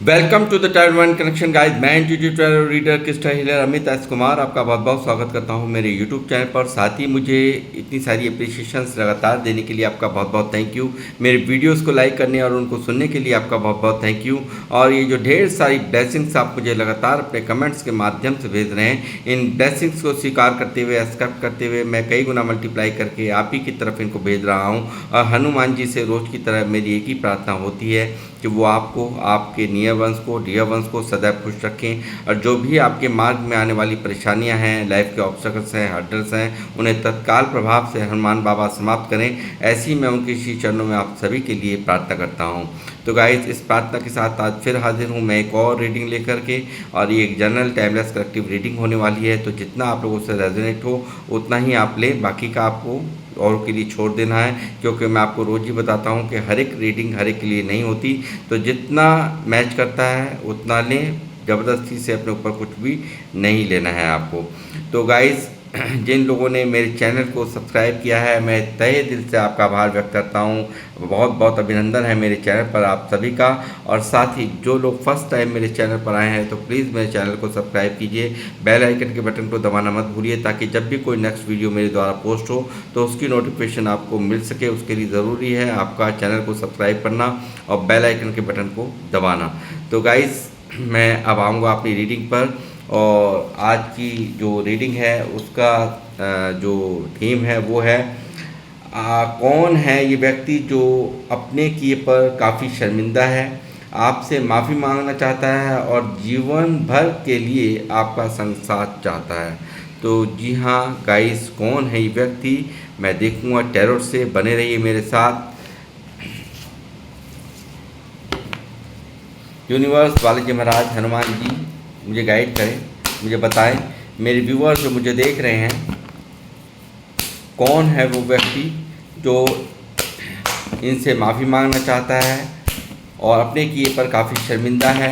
Welcome to the time one connection guys. मैं tutorial reader Krishna healer Amit S Kumar आपका बहुत बहुत स्वागत करता हूं मेरे यूट्यूब चैनल पर। साथ ही मुझे इतनी सारी अप्रिसिएशंस लगातार देने के लिए आपका बहुत बहुत थैंक यू। मेरे वीडियोस को लाइक करने और उनको सुनने के लिए आपका बहुत बहुत थैंक यू। और ये जो ढेर सारी ब्लेसिंग्स आप मुझे लगातार अपने कमेंट्स के माध्यम से भेज रहे हैं, इन ब्लेसिंग्स को स्वीकार करते हुए, एक्सेप्ट करते हुए मैं कई गुना मल्टीप्लाई करके आप ही की तरफ इनको भेज रहा हूँ। और हनुमान जी से रोज़ की तरह मेरी एक ही प्रार्थना होती है कि वो आपको, आपके नियर वंश को, डियर वंश को सदैव खुश रखें। और जो भी आपके मार्ग में आने वाली परेशानियां हैं, लाइफ के ऑब्स्टकल्स हैं, हर्डल्स हैं, उन्हें तत्काल प्रभाव से हनुमान बाबा समाप्त करें। ऐसी मैं उनके श्री चरणों में आप सभी के लिए प्रार्थना करता हूँ। तो गाइस, इस प्रार्थना के साथ आज फिर हाजिर हूँ मैं एक और रीडिंग लेकर के। और ये एक जनरल टाइमलेस कलेक्टिव रीडिंग होने वाली है, तो जितना आप लोगों से रेजोनेट हो उतना ही आप लें, बाकी का आपको और के लिए छोड़ देना है। क्योंकि मैं आपको रोज़ ही बताता हूँ कि हर एक रीडिंग हर एक के लिए नहीं होती, तो जितना मैच करता है उतना लें, ज़बरदस्ती से अपने ऊपर कुछ भी नहीं लेना है आपको। तो गाइस, जिन लोगों ने मेरे चैनल को सब्सक्राइब किया है, मैं तहे दिल से आपका आभार व्यक्त करता हूँ। बहुत बहुत अभिनंदन है मेरे चैनल पर आप सभी का। और साथ ही जो लोग फर्स्ट टाइम मेरे चैनल पर आए हैं, तो प्लीज़ मेरे चैनल को सब्सक्राइब कीजिए, बेल आइकन के बटन को दबाना मत भूलिए, ताकि जब भी कोई नेक्स्ट वीडियो मेरे द्वारा पोस्ट हो तो उसकी नोटिफिकेशन आपको मिल सके। उसके लिए ज़रूरी है आपका चैनल को सब्सक्राइब करना और बेल आइकन के बटन को दबाना। तो गाइस, मैं अब आऊँगा अपनी रीडिंग पर। और आज की जो रीडिंग है उसका जो थीम है वो है कौन है ये व्यक्ति जो अपने किए पर काफ़ी शर्मिंदा है, आपसे माफ़ी मांगना चाहता है और जीवन भर के लिए आपका संग साथ चाहता है। तो जी हाँ गाइस, कौन है ये व्यक्ति मैं देखूंगा टैरोट से। बने रहिए मेरे साथ। यूनिवर्स, बालाजी महाराज, हनुमान जी मुझे गाइड करें, मुझे बताएं, मेरे व्यूअर्स जो मुझे देख रहे हैं, कौन है वो व्यक्ति जो इनसे माफ़ी मांगना चाहता है और अपने किए पर काफ़ी शर्मिंदा है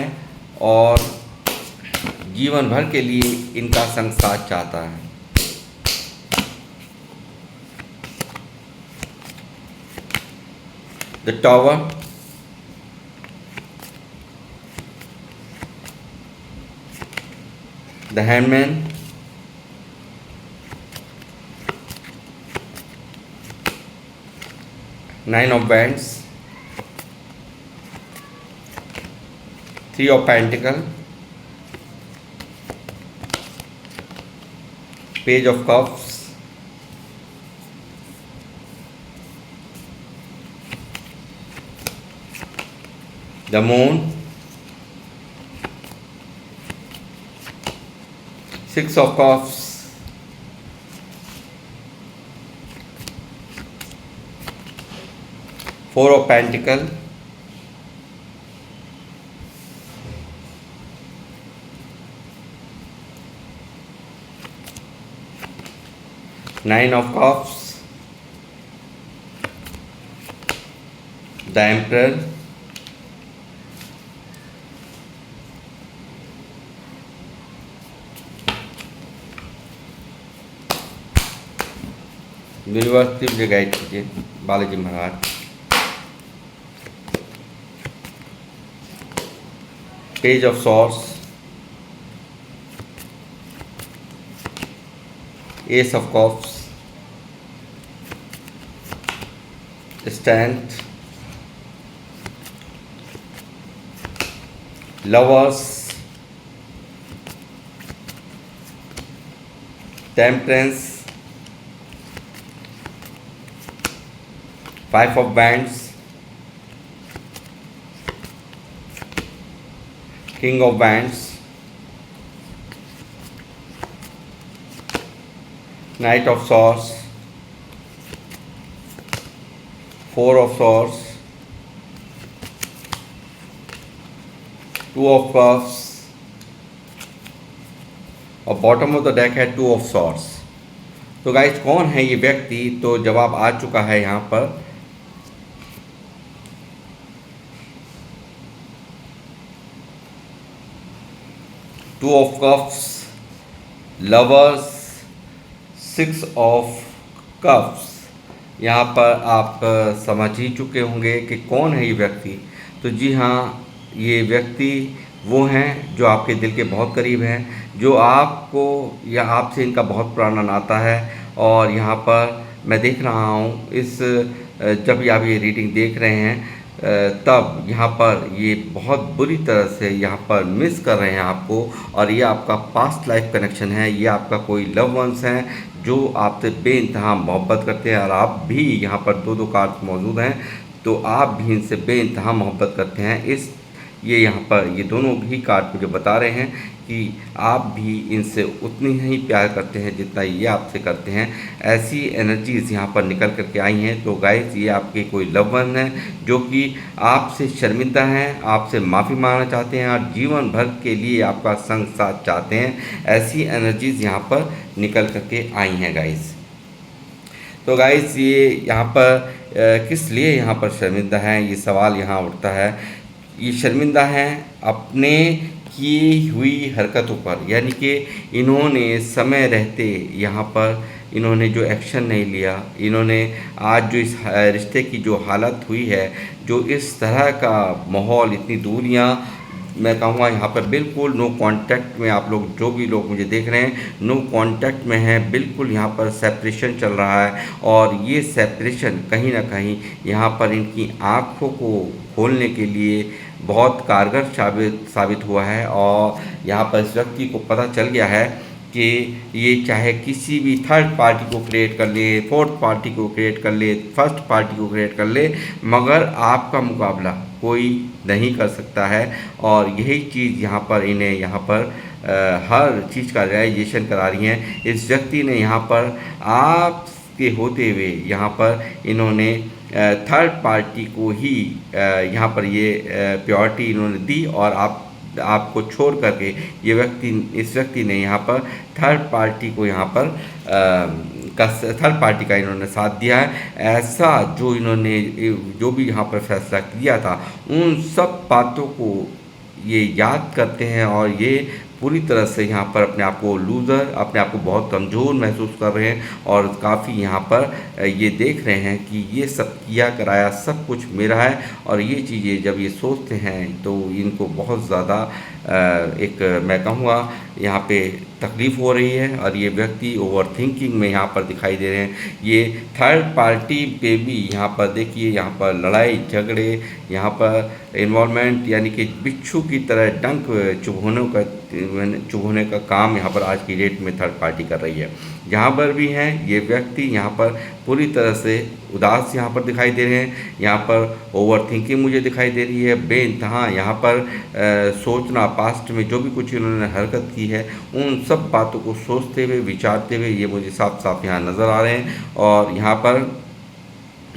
और जीवन भर के लिए इनका संग साथ चाहता है। The tower, the hangman, nine of wands, three of pentacle, page of cups, the moon, six of cups, four of pentacle, nine of cups, the emperor, university मुझे गाइड कीजिए Balaji Maharaj. Page of swords, ace of cups, stand, lovers, temperance, five of wands, king of wands, knight of swords, four of swords, two of cups और bottom of the deck है two of swords. तो guys, कौन है ये व्यक्ति? तो जवाब आ चुका है यहाँ पर। To of cups, lovers, six of cups. यहाँ पर आप समझ ही चुके होंगे कि कौन है ये व्यक्ति। तो जी हाँ, ये व्यक्ति वो हैं जो आपके दिल के बहुत करीब हैं, जो आपको या आपसे इनका बहुत पुराना नाता है। और यहाँ पर मैं देख रहा हूँ जब भी आप ये रीडिंग देख रहे हैं तब यहाँ पर ये बहुत बुरी तरह से यहाँ पर मिस कर रहे हैं आपको। और ये आपका पास्ट लाइफ कनेक्शन है, ये आपका कोई लव वंस हैं जो आपसे बेइंतहा मोहब्बत करते हैं। और आप भी यहाँ पर दो दो कार्ड्स मौजूद हैं, तो आप भी इनसे बेइंतहा मोहब्बत करते हैं। ये यहाँ पर ये दोनों भी कार्ड मुझे बता रहे हैं कि आप भी इनसे उतनी ही प्यार करते हैं जितना ये आपसे करते हैं। ऐसी एनर्जीज़ यहाँ पर निकल करके आई हैं। तो गाइस, ये आपके कोई लव वन है जो कि आपसे शर्मिंदा हैं, आपसे माफ़ी मांगना चाहते हैं और जीवन भर के लिए आपका संग साथ चाहते हैं। ऐसी एनर्जीज़ यहाँ पर निकल करके आई हैं गाइस। तो गाइस, ये यहाँ पर किस लिए यहाँ पर शर्मिंदा हैं, ये सवाल यहाँ उठता है। ये शर्मिंदा हैं अपने की हुई हरकतों पर, यानी कि इन्होंने समय रहते यहाँ पर इन्होंने जो एक्शन नहीं लिया, इन्होंने आज जो इस रिश्ते की जो हालत हुई है, जो इस तरह का माहौल, इतनी दूरियाँ, मैं कहूँगा यहाँ पर बिल्कुल नो कांटेक्ट में आप लोग जो भी लोग मुझे देख रहे हैं नो कांटेक्ट में हैं, बिल्कुल यहाँ पर सेपरेशन चल रहा है। और ये सेपरेशन कहीं ना कहीं यहाँ पर इनकी आँखों को खोलने के लिए बहुत कारगर साबित हुआ है। और यहाँ पर इस व्यक्ति को पता चल गया है कि ये चाहे किसी भी थर्ड पार्टी को क्रिएट कर ले, फोर्थ पार्टी को क्रिएट कर ले, फर्स्ट पार्टी को क्रिएट कर ले, मगर आपका मुकाबला कोई नहीं कर सकता है। और यही चीज़ यहाँ पर इन्हें यहाँ पर हर चीज़ का रियलाइजेशन करा रही हैं। इस व्यक्ति ने यहाँ पर आपके होते हुए यहाँ पर इन्होंने थर्ड पार्टी को ही यहाँ पर ये प्योरिटी इन्होंने दी। और आपको छोड़ करके इस व्यक्ति ने यहाँ पर थर्ड पार्टी को यहाँ पर थर्ड पार्टी का इन्होंने साथ दिया है। ऐसा जो भी यहाँ पर फैसला किया था, उन सब बातों को ये याद करते हैं और ये पूरी तरह से यहाँ पर अपने आप को लूज़र, अपने आप को बहुत कमज़ोर महसूस कर रहे हैं। और काफ़ी यहाँ पर ये देख रहे हैं कि ये सब किया कराया सब कुछ मेरा है। और ये चीज़ें जब ये सोचते हैं तो इनको बहुत ज़्यादा एक मैं कहूँगा यहाँ पे तकलीफ़ हो रही है। और ये व्यक्ति ओवर थिंकिंग में यहाँ पर दिखाई दे रहे हैं। ये थर्ड पार्टी पे भी यहाँ पर देखिए, यहाँ पर लड़ाई झगड़े, यहाँ पर इन्वॉल्वमेंट, यानी कि बिच्छू की तरह डंक चुभोने का काम यहाँ पर आज की डेट में थर्ड पार्टी कर रही है। जहाँ पर भी हैं ये व्यक्ति यहाँ पर पूरी तरह से उदास यहाँ पर दिखाई दे रहे हैं। यहाँ पर ओवर थिंकिंग मुझे दिखाई दे रही है, बेइंतहा यहाँ पर सोचना, पास्ट में जो भी कुछ इन्होंने हरकत की है उन सब बातों को सोचते हुए, विचारते हुए ये मुझे साफ साफ यहाँ नज़र आ रहे हैं। और यहाँ पर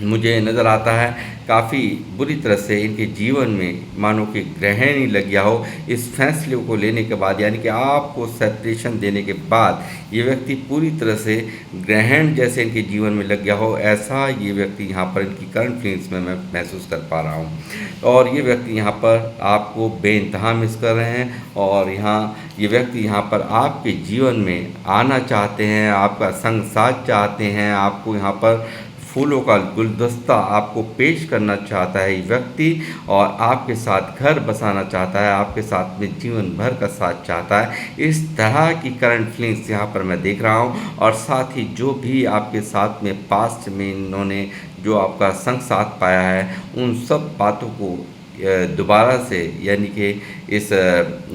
मुझे नज़र आता है काफ़ी बुरी तरह से इनके जीवन में मानो कि ग्रहण ही लग गया हो इस फैसले को लेने के बाद, यानी कि आपको सेपरेशन देने के बाद ये व्यक्ति पूरी तरह से ग्रहण जैसे इनके जीवन में लग गया हो। ऐसा ये व्यक्ति यहाँ पर इनकी करंट फीलिंग्स में मैं महसूस कर पा रहा हूँ। और ये व्यक्ति यहाँ पर आपको बेइंतहा मिस कर रहे हैं। और ये व्यक्ति यहाँ पर आपके जीवन में आना चाहते हैं, आपका संग साथ चाहते हैं, आपको यहाँ पर फूलों का गुलदस्ता आपको पेश करना चाहता है ये व्यक्ति। और आपके साथ घर बसाना चाहता है, आपके साथ में जीवन भर का साथ चाहता है। इस तरह की करंट फीलिंग्स यहाँ पर मैं देख रहा हूँ। और साथ ही जो भी आपके साथ में पास्ट में इन्होंने जो आपका संग साथ पाया है, उन सब बातों को दोबारा से, यानी कि इस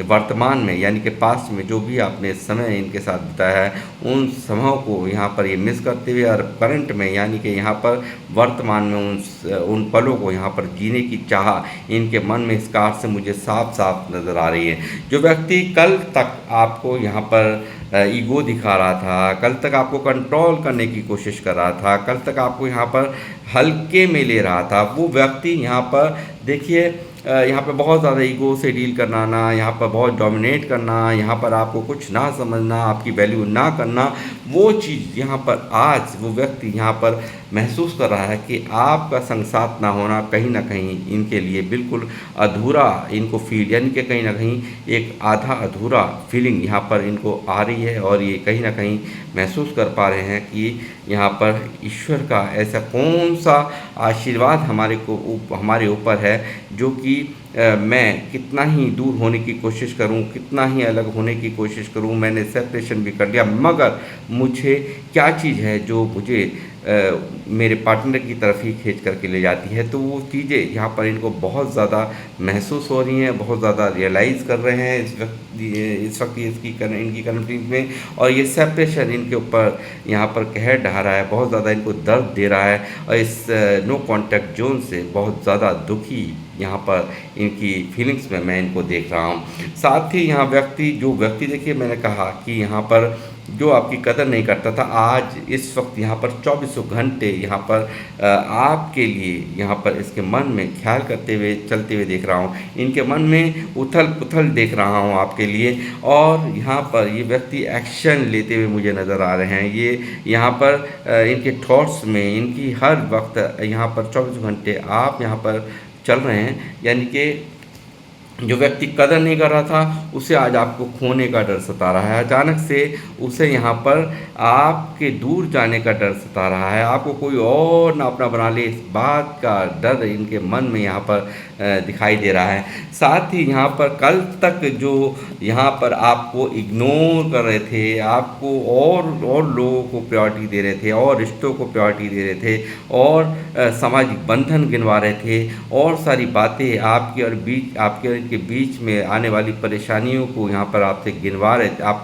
वर्तमान में, यानी कि पास्ट में जो भी आपने समय इनके साथ बिताया है, उन समयों को यहाँ पर ये मिस करते हुए और करंट में, यानी कि यहाँ पर वर्तमान में उन पलों को यहाँ पर जीने की चाह इनके मन में इस कार से मुझे साफ साफ नज़र आ रही है। जो व्यक्ति कल तक आपको यहाँ पर ईगो दिखा रहा था, कल तक आपको कंट्रोल करने की कोशिश कर रहा था, कल तक आपको यहाँ पर हल्के में ले रहा था, वो व्यक्ति यहाँ पर देखिए यहाँ पर बहुत ज़्यादा ईगो से डील करना, ना यहाँ पर बहुत डोमिनेट करना, यहाँ पर आपको कुछ ना समझना, आपकी वैल्यू ना करना, वो चीज़ यहाँ पर आज वो व्यक्ति यहाँ पर महसूस कर रहा है कि आपका संग साथ ना होना कहीं ना कहीं इनके लिए बिल्कुल अधूरा इनको फील, यानी कि कहीं ना कहीं एक आधा अधूरा फीलिंग यहाँ पर इनको आ रही है। और ये कहीं ना कहीं महसूस कर पा रहे हैं कि यहाँ पर ईश्वर का ऐसा कौन सा आशीर्वाद हमारे ऊपर है जो कि मैं कितना ही दूर होने की कोशिश करूं, कितना ही अलग होने की कोशिश करूं, मैंने सेपरेशन भी कर लिया, मगर मुझे क्या चीज़ है जो मुझे मेरे पार्टनर की तरफ ही खींच करके ले जाती है। तो वो चीज़ें यहाँ पर इनको बहुत ज़्यादा महसूस हो रही हैं, बहुत ज़्यादा रियलाइज़ कर रहे हैं इस वक्त इनकी करंट में। और ये सेपरेशन इनके ऊपर यहाँ पर कहर ढा रहा है, बहुत ज़्यादा इनको दर्द दे रहा है, और इस नो कॉन्टैक्ट जोन से बहुत ज़्यादा दुखी यहाँ पर इनकी फीलिंग्स में मैं इनको देख रहा हूँ। साथ ही यहाँ जो व्यक्ति देखिए, मैंने कहा कि यहाँ पर जो आपकी कदर नहीं करता था, आज इस वक्त यहाँ पर चौबीसों घंटे यहाँ पर आपके लिए यहाँ पर इसके मन में ख्याल करते हुए चलते हुए देख रहा हूँ, इनके मन में उथल पुथल देख रहा हूँ आपके लिए। और यहाँ पर ये व्यक्ति एक्शन लेते हुए मुझे नज़र आ रहे हैं। ये यहाँ पर इनके थॉट्स में इनकी हर वक्त यहाँ पर 24 घंटे आप यहाँ पर चल रहे हैं, यानी कि जो व्यक्ति कदर नहीं कर रहा था उसे आज आपको खोने का डर सता रहा है, अचानक से उसे यहाँ पर आपके दूर जाने का डर सता रहा है, आपको कोई और ना अपना बना ले, इस बात का डर इनके मन में यहाँ पर दिखाई दे रहा है। साथ ही यहाँ पर कल तक जो यहाँ पर आपको इग्नोर कर रहे थे, आपको और लोगों को प्रायोरिटी दे रहे थे, और रिश्तों को प्रायोरिटी दे रहे थे, और सामाजिक बंधन गिनवा रहे थे, और सारी बातें आपके और इनके बीच में आने वाली परेशानियों को यहाँ पर आपको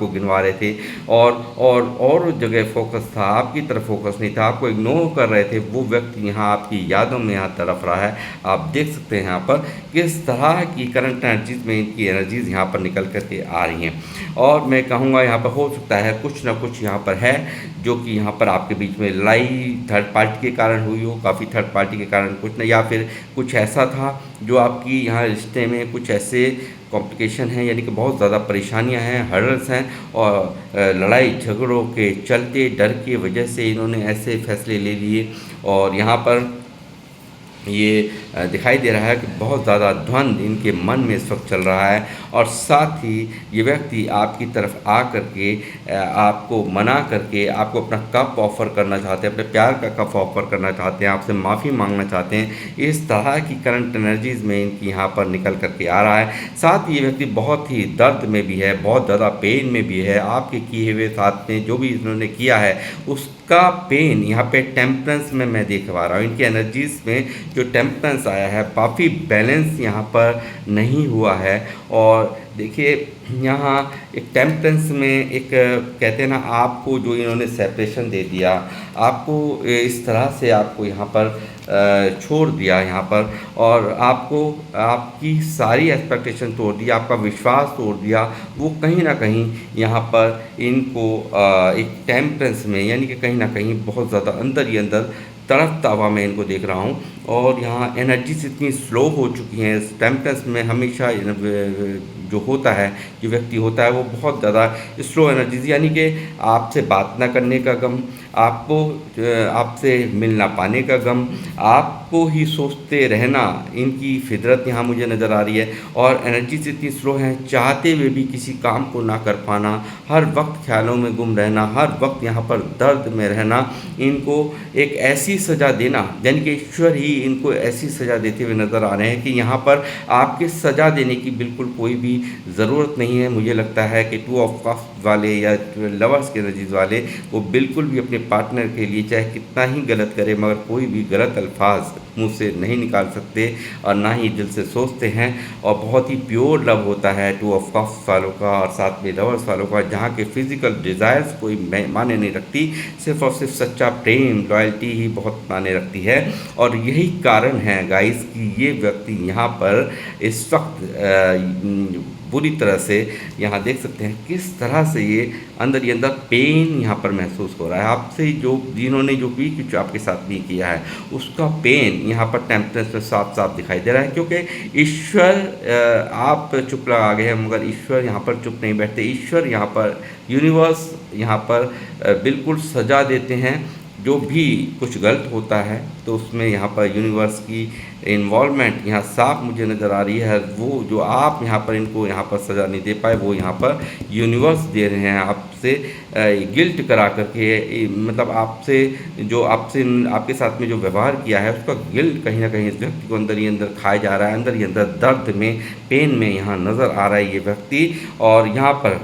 गिनवा रहे थे, और जगह फोकस था, आपकी तरफ फोकस नहीं था, आपको इग्नोर कर रहे थे, वो व्यक्ति यहाँ आपकी यादों में यहाँ तड़प रहा है। आप देख सकते हैं यहाँ पर किस तरह की करंट एनर्जीज में इनकी एनर्जीज यहाँ पर निकल करके आ रही हैं। और मैं कहूँगा यहाँ पर हो सकता है कुछ ना कुछ यहाँ पर है जो कि यहाँ पर आपके बीच में लड़ाई थर्ड पार्टी के कारण हुई हो, काफ़ी थर्ड पार्टी के कारण कुछ नहीं, या फिर कुछ ऐसा था जो आपकी यहाँ रिश्ते में कुछ ऐसे कॉम्प्लिकेशन हैं, यानी कि बहुत ज़्यादा परेशानियां हैं, हर्डल्स हैं, और लड़ाई झगड़ों के चलते डर की वजह से इन्होंने ऐसे फैसले ले लिए। और यहाँ पर ये दिखाई दे रहा है कि बहुत ज़्यादा द्वंद्व इनके मन में इस वक्त चल रहा है, और साथ ही ये व्यक्ति आपकी तरफ आ करके आपको मना करके आपको अपना कप ऑफ़र करना चाहते हैं, अपने प्यार का कप ऑफ़र करना चाहते हैं, आपसे माफ़ी मांगना चाहते हैं। इस तरह की करंट एनर्जीज़ में इनकी यहाँ पर निकल करके आ रहा है। साथ ही ये व्यक्ति बहुत ही दर्द में भी है, बहुत ज़्यादा पेन में भी है, आपके किए हुए साथ में जो भी इन्होंने किया है उसका पेन यहाँ पे टेम्परेंस में मैं देख पा रहा हूँ। इनकी एनर्जीज़ में जो टेम्परेंस आया है, काफ़ी बैलेंस यहाँ पर नहीं हुआ है। और देखिए यहाँ एक टेम्परेंस में एक कहते हैं ना, आपको जो इन्होंने सेपरेशन दे दिया, आपको इस तरह से आपको यहाँ पर छोड़ दिया यहाँ पर, और आपको आपकी सारी एक्सपेक्टेशन तोड़ दी, आपका विश्वास तोड़ दिया, वो कहीं ना कहीं यहाँ पर इनको एक टेम्परेंस में, यानी कि कहीं ना कहीं बहुत ज़्यादा अंदर ही अंदर तड़पता हुआ मैं इनको देख रहा हूँ। और यहाँ एनर्जीज इतनी स्लो हो चुकी हैं। इस टेम्परेंस में हमेशा जो होता है, जो व्यक्ति होता है, वो बहुत ज़्यादा स्लो एनर्जीज, यानी कि आपसे बात ना करने का गम, आपको आपसे मिल ना पाने का गम, आपको ही सोचते रहना, इनकी फितरत यहाँ मुझे नज़र आ रही है। और एनर्जीज इतनी स्लो हैं, चाहते हुए भी किसी काम को ना कर पाना, हर वक्त ख्यालों में गुम रहना, हर वक्त यहाँ पर दर्द में रहना, इनको एक ऐसी सज़ा देना, यानी कि ईश्वर ही इनको ऐसी सज़ा देते हुए नज़र आ रहे हैं कि यहाँ पर आपके सज़ा देने की बिल्कुल कोई भी ज़रूरत नहीं है। मुझे लगता है कि 2 ऑफ कप्स वाले या लवर्स के एनर्जीज वाले वो बिल्कुल भी अपने पार्टनर के लिए चाहे कितना ही गलत करे, मगर कोई भी गलत अल्फाज मुंह से नहीं निकाल सकते, और ना ही दिल से सोचते हैं। और बहुत ही प्योर लव होता है 2 ऑफ कप्स वालों का और साथ में लवर्स वालों का, जहाँ के फिज़िकल डिज़ायर्स कोई माने नहीं रखती, सिर्फ और सिर्फ सच्चा प्रेम, लॉयल्टी ही बहुत माने रखती है। और यही कारण है गाइस कि ये व्यक्ति यहाँ पर इस वक्त बुरी तरह से, यहाँ देख सकते हैं किस तरह से ये अंदर ही अंदर पेन यहाँ पर महसूस हो रहा है। आपसे जिन्होंने जो भी कुछ आपके साथ नहीं किया है उसका पेन यहाँ पर टेम्परेचर में साफ साफ दिखाई दे रहा है, क्योंकि ईश्वर आप चुप लगा गए हैं, मगर ईश्वर यहाँ पर चुप नहीं बैठते। ईश्वर यहाँ पर, यूनिवर्स यहाँ पर बिल्कुल सजा देते हैं जो भी कुछ गलत होता है तो उसमें यहाँ पर यूनिवर्स की इन्वॉल्वमेंट यहाँ साफ मुझे नज़र आ रही है। वो जो आप यहाँ पर इनको यहाँ पर सज़ा नहीं दे पाए, वो यहाँ पर यूनिवर्स दे रहे हैं आपसे गिल्ट करा करके, मतलब आपसे जो आपके साथ में जो व्यवहार किया है उसका गिल्ट कहीं ना कहीं इस व्यक्ति को अंदर ही अंदर खाया जा रहा है, अंदर ही अंदर दर्द में, पेन में यहाँ नज़र आ रहा है ये व्यक्ति। और यहाँ पर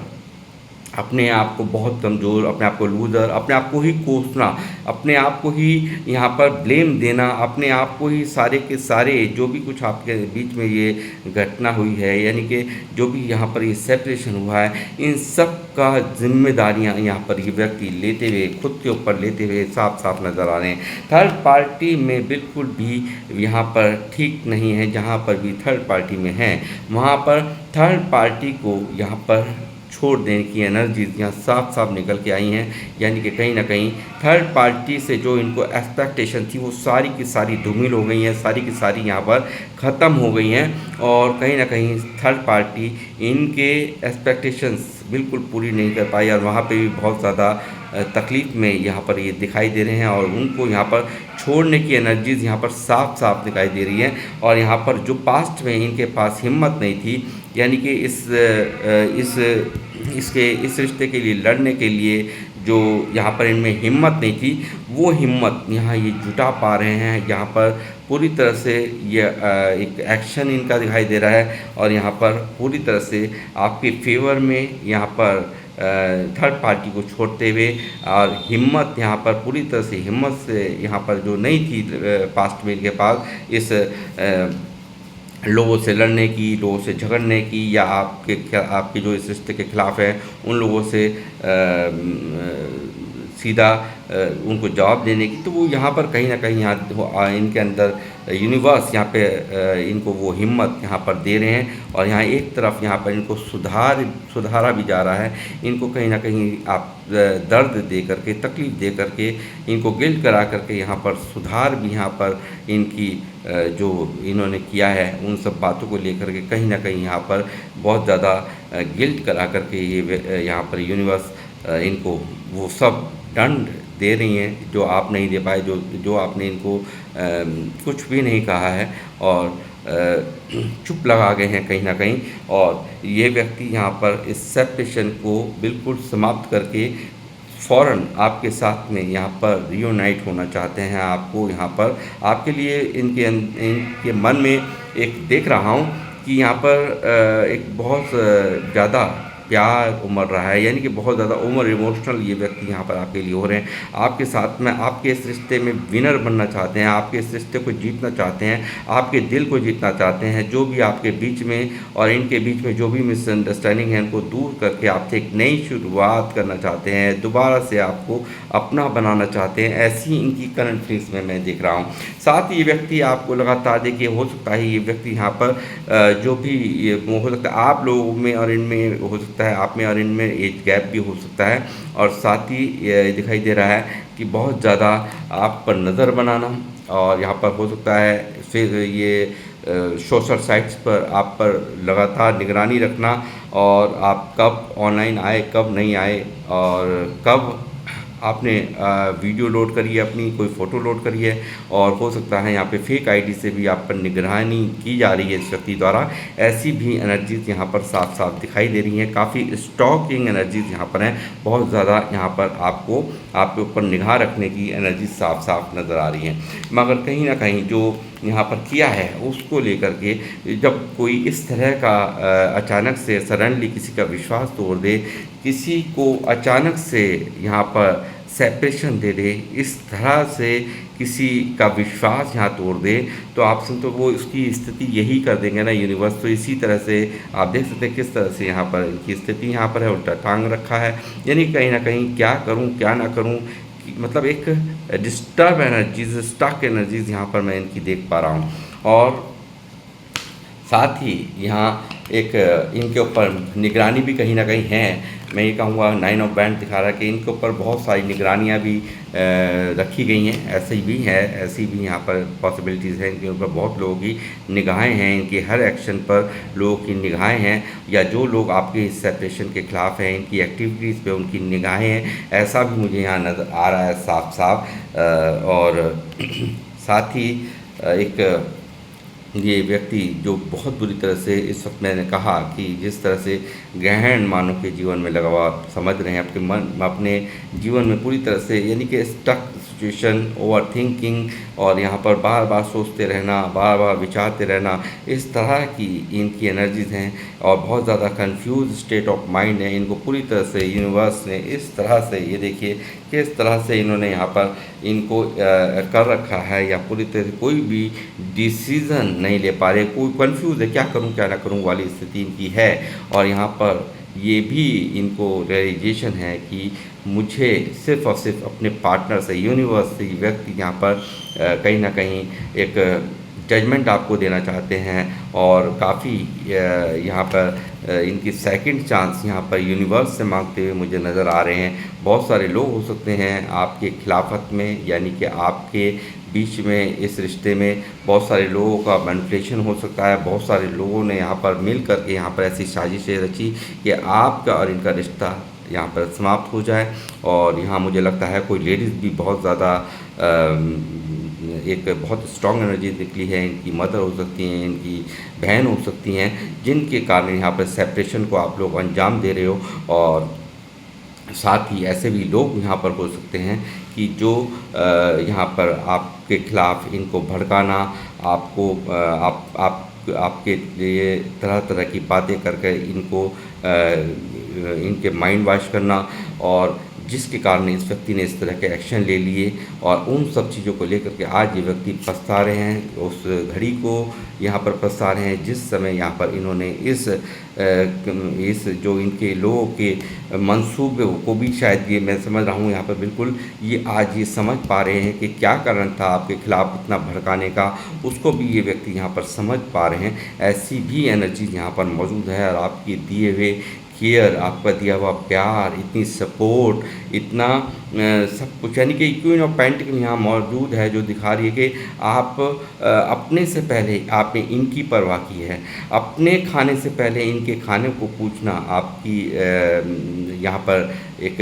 अपने आप को बहुत कमज़ोर, अपने आप को लूज़र, अपने आप को ही कोसना, अपने आप को ही यहाँ पर ब्लेम देना, अपने आप को ही सारे के सारे जो भी कुछ आपके बीच में ये घटना हुई है, यानी कि जो भी यहाँ पर ये सेपरेशन हुआ है, इन सब का जिम्मेदारियाँ यहाँ पर ये व्यक्ति लेते हुए, खुद के ऊपर लेते हुए साफ साफ नज़र आ रहे हैं। थर्ड पार्टी में बिल्कुल भी यहाँ पर ठीक नहीं है। जहाँ पर भी थर्ड पार्टी में है वहाँ पर थर्ड पार्टी को यहाँ पर छोड़ देने की एनर्जीज यहाँ साफ साफ निकल के आई हैं। यानी कि कहीं ना कहीं थर्ड पार्टी से जो इनको एक्सपेक्टेशन थी वो सारी की सारी धूमिल हो गई हैं, सारी की सारी यहाँ पर ख़त्म हो गई हैं। और कहीं ना कहीं थर्ड पार्टी इनके एक्सपेक्टेशंस बिल्कुल पूरी नहीं कर पाई और वहाँ पे भी बहुत ज़्यादा तकलीफ़ में यहाँ पर ये दिखाई दे रहे हैं। और उनको यहाँ पर छोड़ने की एनर्जीज़ यहाँ पर साफ साफ दिखाई दे रही है। और यहाँ पर जो पास्ट में इनके पास हिम्मत नहीं थी, यानी कि इस रिश्ते के लिए लड़ने के लिए जो यहाँ पर इनमें हिम्मत नहीं थी, वो हिम्मत यहाँ ये जुटा पा रहे हैं। यहाँ पर पूरी तरह से ये एक एक्शन इनका दिखाई दे रहा है और यहाँ पर पूरी तरह से आपके फेवर में यहाँ पर थर्ड पार्टी को छोड़ते हुए और हिम्मत यहाँ पर पूरी तरह से हिम्मत से यहाँ पर जो नहीं थी पास्ट में इनके पास इस लोगों से लड़ने की, लोगों से झगड़ने की, या आपके जो इस रिश्ते के खिलाफ है उन लोगों से सीधा उनको जवाब देने की, तो वो यहाँ पर कहीं ना कहीं यहाँ इनके अंदर यूनिवर्स यहाँ पे इनको वो हिम्मत यहाँ पर दे रहे हैं। और यहाँ एक तरफ यहाँ पर इनको सुधारा भी जा रहा है। इनको कहीं ना कहीं आप दर्द दे करके, तकलीफ़ दे करके, इनको गिल्ट करा करके यहाँ पर सुधार भी यहाँ पर इनकी जो इन्होंने किया है उन सब बातों को लेकर के कहीं ना कहीं यहाँ पर बहुत ज़्यादा गिल्ट करा करके ये यहाँ पर यूनिवर्स इनको वो सब दंड दे रही हैं जो आप नहीं दे पाए, जो आपने इनको कुछ भी नहीं कहा है और चुप लगा गए हैं कहीं ना कहीं। और ये व्यक्ति यहाँ पर इस सेपरेशन को बिल्कुल समाप्त करके फ़ौरन आपके साथ में यहाँ पर रियूनाइट होना चाहते हैं। आपको यहाँ पर आपके लिए इनके मन में एक देख रहा हूँ कि यहाँ पर एक बहुत ज़्यादा प्यार उमड़ रहा है, यानी कि बहुत ज़्यादा इमोशनल ये व्यक्ति यहाँ पर आपके लिए हो रहे हैं। आपके साथ में आपके इस रिश्ते में विनर बनना चाहते हैं, आपके इस रिश्ते को जीतना चाहते हैं, आपके दिल को जीतना चाहते हैं। जो भी आपके बीच में और इनके बीच में जो भी मिसअंडरस्टैंडिंग है उनको दूर करके आपसे एक नई शुरुआत करना चाहते हैं, दोबारा से आपको अपना बनाना चाहते हैं। ऐसी इनकी करंट फीलिंग्स में मैं देख रहा हूँ। साथ ही ये व्यक्ति आपको लगातार देखिए, हो सकता है ये व्यक्ति यहाँ पर जो भी हो सकता है आप लोगों में और इनमें हो सकता है, आप में और इनमें एज गैप भी हो सकता है। और साथ ही ये दिखाई दे रहा है कि बहुत ज़्यादा आप पर नज़र बनाना, और यहाँ पर हो सकता है फिर ये सोशल साइट्स पर आप पर लगातार निगरानी रखना, और आप कब ऑनलाइन आए, कब नहीं आए, और कब आपने वीडियो लोड करी है, अपनी कोई फ़ोटो लोड करी है, और हो सकता है यहाँ पे फेक आईडी से भी आप पर निगरानी की जा रही है इस व्यक्ति द्वारा। ऐसी भी एनर्जीज़ यहाँ पर साफ साफ दिखाई दे रही हैं। काफ़ी स्टॉकिंग एनर्जीज़ यहाँ पर हैं, बहुत ज़्यादा यहाँ पर आपके ऊपर निगाह रखने की एनर्जी साफ साफ नज़र आ रही हैं। मगर कहीं ना कहीं जो यहाँ पर किया है उसको लेकर के, जब कोई इस तरह का अचानक से सडनली किसी का विश्वास तोड़ दे, किसी को अचानक से यहाँ पर सेपरेशन दे दे, इस तरह से किसी का विश्वास यहाँ तोड़ दे, तो आप सुन तो वो उसकी स्थिति यही कर देंगे ना यूनिवर्स। तो इसी तरह से आप देख सकते हैं किस तरह से यहाँ पर इनकी स्थिति यहाँ पर है, उल्टा टांग रखा है। यानी कहीं ना कहीं क्या करूँ क्या ना करूँ, मतलब एक डिस्टर्ब एनर्जीज, स्टक एनर्जीज यहाँ पर मैं इनकी देख पा रहा हूँ। और साथ ही यहाँ एक इनके ऊपर निगरानी भी कहीं ना कहीं है। मैं ये कहूँगा 9 ऑफ बैंड दिखा रहा है कि इनके ऊपर बहुत सारी निगरानियाँ भी रखी गई हैं। ऐसे भी है, ऐसी भी यहाँ पर पॉसिबिलिटीज़ हैं, इनके ऊपर बहुत लोगों की निगाहें हैं, इनके हर एक्शन पर लोगों की निगाहें हैं, या जो लोग आपके इस सेपरेशन के ख़िलाफ़ हैं इनकी एक्टिविटीज़ पे उनकी निगाहें हैं। ऐसा भी मुझे यहाँ नज़र आ रहा है साफ साफ। और साथ ही एक ये व्यक्ति जो बहुत बुरी तरह से, इस वक्त मैंने कहा कि जिस तरह से गहन मानव के जीवन में लगा हुआ, आप समझ रहे हैं, आपके मन अपने जीवन में पूरी तरह से, यानी कि स्टक सिचुएशन, ओवर थिंकिंग, और यहाँ पर बार बार सोचते रहना, बार बार विचारते रहना, इस तरह की इनकी एनर्जीज़ हैं। और बहुत ज़्यादा कंफ्यूज स्टेट ऑफ माइंड है। इनको पूरी तरह से यूनिवर्स ने इस तरह से, ये देखिए किस तरह से इन्होंने यहाँ पर इनको कर रखा है, या पूरी तरह से कोई भी डिसीज़न नहीं ले पा रहे, कोई कंफ्यूज है, क्या करूं क्या ना करूं वाली स्थिति इनकी है। और यहाँ पर ये भी इनको रियलाइजेशन है कि मुझे सिर्फ़ और सिर्फ अपने पार्टनर से, यूनिवर्स से, व्यक्ति यहाँ पर कहीं ना कहीं एक जजमेंट आपको देना चाहते हैं। और काफ़ी यहाँ पर इनकी सेकंड चांस यहाँ पर यूनिवर्स से मांगते हुए मुझे नज़र आ रहे हैं। बहुत सारे लोग हो सकते हैं आपके खिलाफत में, यानी कि आपके बीच में, इस रिश्ते में बहुत सारे लोगों का मैनिपुलेशन हो सकता है। बहुत सारे लोगों ने यहाँ पर मिल कर के यहाँ पर ऐसी साजिशें रची कि आपका और इनका रिश्ता यहाँ पर समाप्त हो जाए। और यहाँ मुझे लगता है कोई लेडीज़ भी बहुत ज़्यादा एक बहुत स्ट्रॉन्ग एनर्जी निकली है। इनकी मदर हो सकती हैं, इनकी बहन हो सकती हैं, जिनके कारण यहाँ पर सेपरेशन को आप लोग अंजाम दे रहे हो। और साथ ही ऐसे भी लोग यहाँ पर हो सकते हैं कि जो यहाँ पर आपके खिलाफ़ इनको भड़काना, आपको आपके लिए तरह तरह की बातें करके इनको इनके माइंड वॉश करना, और जिसके कारण इस व्यक्ति ने इस तरह के एक्शन ले लिए। और उन सब चीज़ों को लेकर के आज ये व्यक्ति पछता रहे हैं, उस घड़ी को यहाँ पर पछता रहे हैं जिस समय यहाँ पर इन्होंने इस जो इनके लोगों के मंसूबे को भी, शायद ये मैं समझ रहा हूँ यहाँ पर बिल्कुल ये आज ये समझ पा रहे हैं कि क्या कारण था आपके खिलाफ़ इतना भड़काने का, उसको भी ये व्यक्ति यहाँ पर समझ पा रहे हैं। ऐसी भी एनर्जी यहाँ पर मौजूद है। और आपके दिए हुए केयर, आपका दिया हुआ प्यार, इतनी सपोर्ट, इतना सब कुछ, यानी कि क्वीन ऑफ पेंटिकल यहाँ मौजूद है, जो दिखा रही है कि आप अपने से पहले आपने इनकी परवाह की है। अपने खाने से पहले इनके खाने को पूछना, आपकी यहाँ पर एक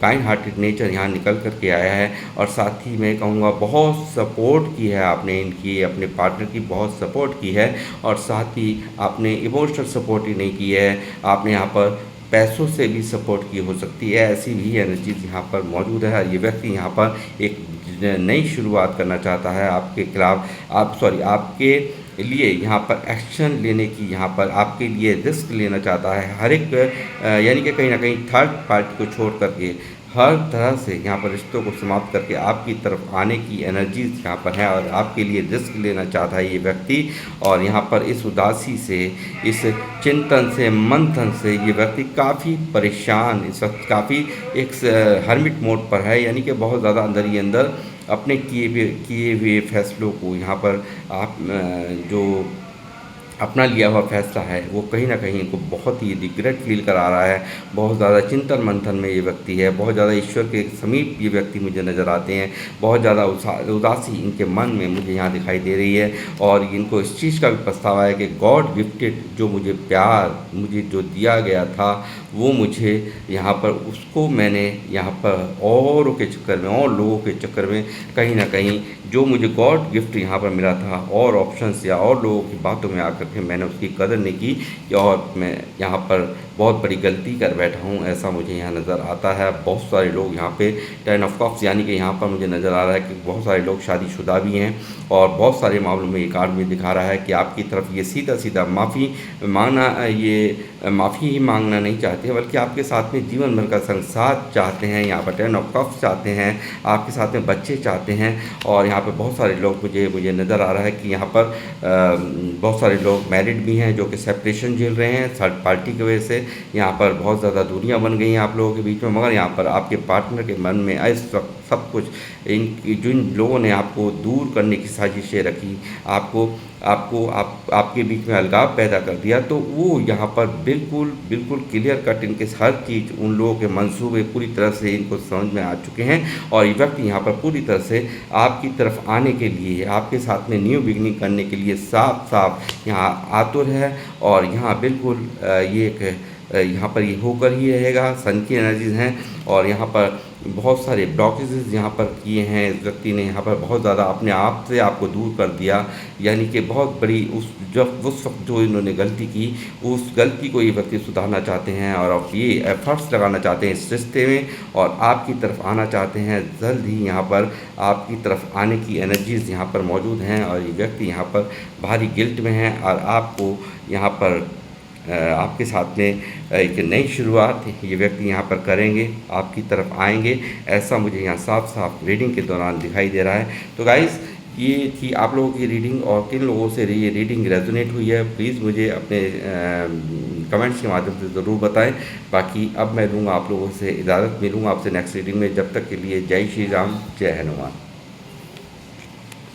काइंड हार्टेड नेचर यहाँ निकल कर के आया है। और साथ ही मैं कहूँगा बहुत सपोर्ट की है आपने इनकी, अपने पार्टनर की बहुत सपोर्ट की है। और साथ ही आपने इमोशनल सपोर्ट ही नहीं की है, आपने यहाँ पर पैसों से भी सपोर्ट की हो सकती है। ऐसी भी एनर्जीज यहाँ पर मौजूद है। ये व्यक्ति यहाँ पर एक नई शुरुआत करना चाहता है आपके खिलाफ, आपके लिए यहाँ पर एक्शन लेने की, यहाँ पर आपके लिए रिस्क लेना चाहता है। हर एक यानी कि कहीं ना कहीं थर्ड पार्टी को छोड़ करके हर तरह से यहाँ पर रिश्तों को समाप्त करके आपकी तरफ आने की एनर्जीज यहाँ पर है, और आपके लिए रिस्क लेना चाहता है ये व्यक्ति। और यहाँ पर इस उदासी से, इस चिंतन से, मंथन से ये व्यक्ति काफ़ी परेशान, इस वक्त काफ़ी एक हर्मिट मोड पर है, यानी कि बहुत ज़्यादा अंदर ही अंदर अपने किए हुए फैसलों को, यहाँ पर आप जो अपना लिया हुआ फैसला है वो कहीं ना कहीं इनको बहुत ही रिग्रेट फील करा रहा है। बहुत ज़्यादा चिंतन मंथन में ये व्यक्ति है, बहुत ज़्यादा ईश्वर के समीप ये व्यक्ति मुझे नज़र आते हैं। बहुत ज़्यादा उदासी इनके मन में मुझे यहाँ दिखाई दे रही है। और इनको इस चीज़ का भी पछतावा है कि गॉड गिफ्टेड जो मुझे प्यार मुझे जो दिया गया था, वो मुझे यहाँ पर उसको मैंने यहाँ पर औरों के चक्कर में और लोगों के चक्कर में कहीं ना कहीं जो मुझे गॉड गिफ्ट यहाँ पर मिला था, और ऑप्शंस या और लोगों की बातों में आकर के मैंने उसकी कदर नहीं की, और मैं यहाँ पर बहुत बड़ी गलती कर बैठा हूँ, ऐसा मुझे यहाँ नज़र आता है। बहुत सारे लोग यहाँ पे 10 ऑफ कप्स, यानी कि यहाँ पर मुझे नज़र आ रहा है कि बहुत सारे लोग शादीशुदा भी हैं। और बहुत सारे मामलों में एक आदमी दिखा रहा है कि आपकी तरफ ये सीधा सीधा माफ़ी मांगना, ये माफ़ी ही मांगना नहीं चाहते, बल्कि आपके साथ में जीवन भर का संसार चाहते हैं। यहाँ पर 10 ऑफ कप्स चाहते हैं, आपके साथ में बच्चे चाहते हैं। और यहाँ पर बहुत सारे लोग मुझे नज़र आ रहा है कि यहाँ पर बहुत सारे लोग मैरिड भी हैं जो कि सेपरेशन झेल रहे हैं थर्ड पार्टी की वजह से। यहाँ पर बहुत ज़्यादा दूरियां बन गई हैं आप लोगों के बीच में, मगर यहाँ पर आपके पार्टनर के मन में इस वक्त सब कुछ जिन लोगों ने आपको दूर करने की साजिशें रखी, आपको आपके बीच में अलगाव पैदा कर दिया, तो वो यहाँ पर बिल्कुल बिल्कुल क्लियर कट इनके हर चीज़, उन लोगों के मंसूबे पूरी तरह से इनको समझ में आ चुके हैं और ये व्यक्ति यहाँ पर पूरी तरह से आपकी तरफ आने के लिए, आपके साथ में न्यू बिगनिंग करने के लिए साफ साफ यहाँ आतुर है। और यहाँ बिल्कुल ये एक यहाँ पर ये होकर ही रहेगा। सन की एनर्जीज हैं और यहाँ पर बहुत सारे ब्लॉकेजेस यहाँ पर किए हैं इस व्यक्ति ने, यहाँ पर बहुत ज़्यादा अपने आप से आपको दूर कर दिया, यानी कि बहुत बड़ी उस वक्त जो इन्होंने गलती की, उस गलती को ये व्यक्ति सुधारना चाहते हैं और अब ये एफर्ट्स लगाना चाहते हैं इस रिश्ते में और आपकी तरफ आना चाहते हैं। जल्द ही यहाँ पर आपकी तरफ आने की एनर्जीज़ यहाँ पर मौजूद हैं और ये व्यक्ति यहाँ पर भारी गिल्ट में है और आपको यहाँ पर आपके साथ में एक नई शुरुआत ये व्यक्ति यहाँ पर करेंगे, आपकी तरफ आएंगे, ऐसा मुझे यहाँ साफ साफ रीडिंग के दौरान दिखाई दे रहा है। तो गाइज़, ये थी आप लोगों की रीडिंग और किन लोगों से ये रीडिंग रेजोनेट हुई है प्लीज़ मुझे अपने कमेंट्स के माध्यम से ज़रूर बताएं। बाकी अब मैं लूँगा आप लोगों से इजाज़त, मिलूँगा आपसे नेक्स्ट रीडिंग में। जब तक के लिए जय श्री राम, जय हनुमान।